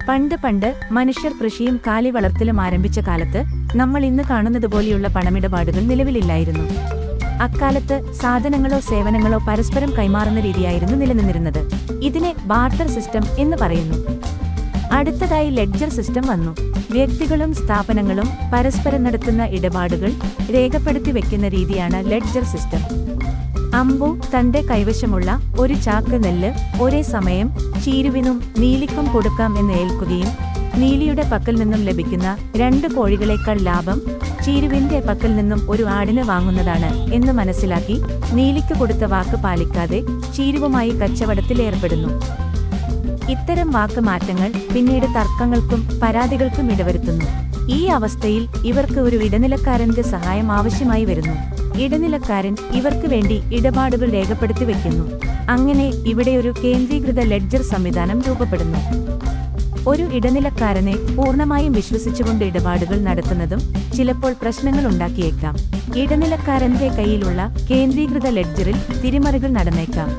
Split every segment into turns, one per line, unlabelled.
പണ്ട് മനുഷ്യർ കൃഷിയും കാലി വളർത്തലും ആരംഭിച്ച കാലത്ത് നമ്മൾ ഇന്ന് കാണുന്നതുപോലെയുള്ള പണമിടപാടുകൾ നിലവിലില്ലായിരുന്നു. അക്കാലത്ത് സാധനങ്ങളോ സേവനങ്ങളോ പരസ്പരം കൈമാറുന്ന രീതിയായിരുന്നു നിലനിന്നിരുന്നത്. ഇതിനെ ബാർട്ടർ സിസ്റ്റം എന്ന് പറയുന്നു. അടുത്തതായി ലെഡ്ജർ സിസ്റ്റം വന്നു. വ്യക്തികളും സ്ഥാപനങ്ങളും പരസ്പരം നടത്തുന്ന ഇടപാടുകൾ രേഖപ്പെടുത്തി വെക്കുന്ന രീതിയാണ് ലെഡ്ജർ സിസ്റ്റം. അമ്പു തന്റെ കൈവശമുള്ള ഒരു ചാക്ക് നെല്ല് ഒരേ സമയം ചീരുവിനും നീലിക്കും കൊടുക്കാം എന്ന് ഏൽക്കുകയും നീലിയുടെ പക്കൽ നിന്നും ലഭിക്കുന്ന 2 കോഴികളേക്കാൾ ലാഭം ചീരുവിന്റെ പക്കൽ നിന്നും ഒരു ആടിന് വാങ്ങുന്നതാണ് എന്ന് മനസ്സിലാക്കി നീലിക്ക് കൊടുത്ത വാക്ക് പാലിക്കാതെ ചീരുവുമായി കച്ചവടത്തിൽ ഏർപ്പെടുന്നു. ഇത്തരം വാക്ക് മാറ്റങ്ങൾ പിന്നീട് തർക്കങ്ങൾക്കും പരാതികൾക്കും ഇടവരുത്തുന്നു. ഈ അവസ്ഥയിൽ ഇവർക്ക് ഒരു ഇടനിലക്കാരന്റെ സഹായം ആവശ്യമായി വരുന്നു. ഇടനിലക്കാരൻ ഇവർക്ക് വേണ്ടി ഇടപാടുകൾ രേഖപ്പെടുത്തി വെക്കുന്നു. അങ്ങനെ ഇവിടെ ഒരു കേന്ദ്രീകൃത ലെഡ്ജർ സംവിധാനം രൂപപ്പെടുന്നു. ഒരു ഇടനിലക്കാരനെ പൂർണ്ണമായും വിശ്വസിച്ചുകൊണ്ട് ഇടപാടുകൾ നടത്തുന്നതും ചിലപ്പോൾ പ്രശ്നങ്ങൾ ഉണ്ടാക്കിയേക്കാം. ഇടനിലക്കാരന്റെ കയ്യിലുള്ള കേന്ദ്രീകൃത ലെഡ്ജറിൽ തിരിമറികൾ നടന്നേക്കാം.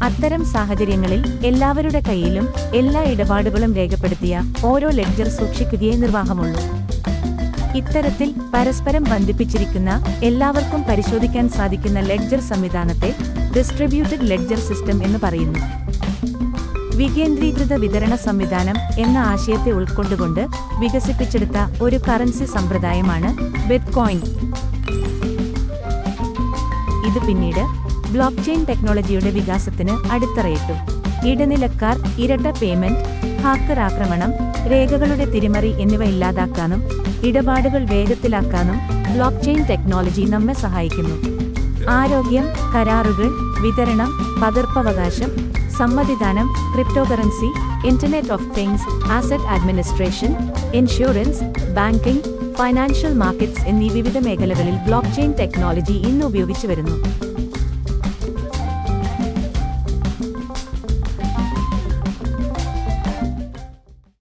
അത്തരം സാഹചര്യങ്ങളിൽ എല്ലാവരുടെ കയ്യിലും എല്ലാ ഇടപാടുകളും രേഖപ്പെടുത്തിയ ഓരോ ലെഡ്ജർ സൂക്ഷിക്കുകയേ നിർവാഹമുള്ളൂ. ഇത്തരത്തിൽ പരസ്പരം ബന്ധിപ്പിച്ചിരിക്കുന്ന എല്ലാവർക്കും പരിശോധിക്കാൻ സാധിക്കുന്ന ലെഡ്ജർ സംവിധാനത്തെ ഡിസ്ട്രിബ്യൂട്ടഡ് ലെഡ്ജർ സിസ്റ്റം എന്ന് പറയുന്നു. വികേന്ദ്രീകൃത വിതരണ സംവിധാനം എന്ന ആശയത്തെ ഉൾക്കൊണ്ടുകൊണ്ട് വികസിപ്പിച്ചെടുത്ത ഒരു കറൻസി സമ്പ്രദായമാണ് ബിറ്റ്കോയിൻ. ഇത് പിന്നീട് ബ്ലോക്ക്ചെയിൻ ടെക്നോളജിയുടെ വികാസത്തിന് അടിത്തറയിട്ടു. ഇടനിലക്കാർ, ഇരട്ട പേയ്മെന്റ്, ഹാക്കർ ആക്രമണം, രേഖകളുടെ തിരിമറി എന്നിവ ഇല്ലാതാക്കാനും ഇടപാടുകൾ വേഗത്തിലാക്കാനും ബ്ലോക്ക്ചെയിൻ ടെക്നോളജി നമ്മെ സഹായിക്കുന്നു. ആരോഗ്യം, കരാറുകൾ, വിതരണം, പകർപ്പവകാശം, സമ്മതിദാനം, cryptocurrency, internet of things, asset administration, insurance, banking, financial markets എന്നീ വിവിധ മേഖലകളിൽ ബ്ലോക്ക്ചെയിൻ ടെക്നോളജി ഇന്ന് ഉപയോഗിച്ചു വരുന്നു.